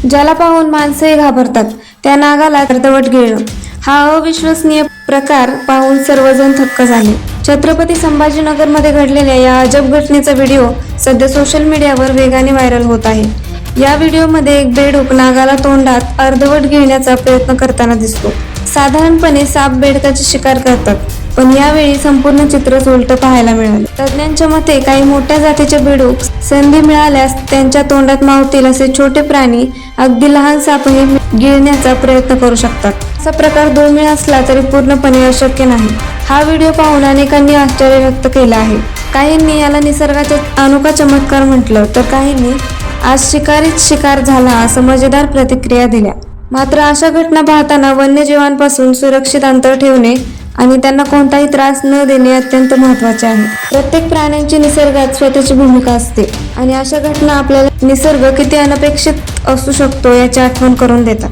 ज्याला पाहून माणसंही घाबरतात, त्या नागाला अर्धवट गिळलं. हा अविश्वसनीय प्रकार पाहून सर्वजण थक्क झाले. छत्रपती संभाजीनगरमध्ये घडलेल्या या अजब घटनेचा व्हिडिओ सध्या सोशल मीडियावर वेगाने व्हायरल होत आहे. या व्हिडिओमध्ये एक बेडूक नागाला तोंडात अर्धवट गिळण्याचा प्रयत्न करताना दिसतो. साधारणपणे साप बेडकाची शिकार करतात, पण यावेळी संपूर्ण चित्रच उलट पाहायला मिळाले. तज्ज्ञांच्या मते काही मोठ्या जातीचे बेडूक संधी मिळाल्यास त्यांच्या तोंडात मावतील असे छोटे प्राणी अगदी लहान सापही गिळण्याचा प्रयत्न करू शकतात. असा प्रकार दुर्मिळ असला तरी पूर्णपणे अशक्य नाही. हा व्हिडिओ पाहून अनेकांनी आश्चर्य व्यक्त केलं आहे. काहींनी याला निसर्गाचा अनोखा चमत्कार म्हटलं, तर काहींनी आज शिकारीच शिकार झाला असं मजेदार प्रतिक्रिया दिल्या. मात्र अशा घटना पाहताना वन्यजीवांपासून सुरक्षित अंतर ठेवणे आणि त्यांना कोणताही त्रास न देणे अत्यंत महत्त्वाचे आहे. प्रत्येक प्राण्यांची निसर्गात स्वतःची भूमिका असते आणि अशा घटना आपल्याला निसर्ग किती अनपेक्षित असू शकतो याची आठवण करून देतात.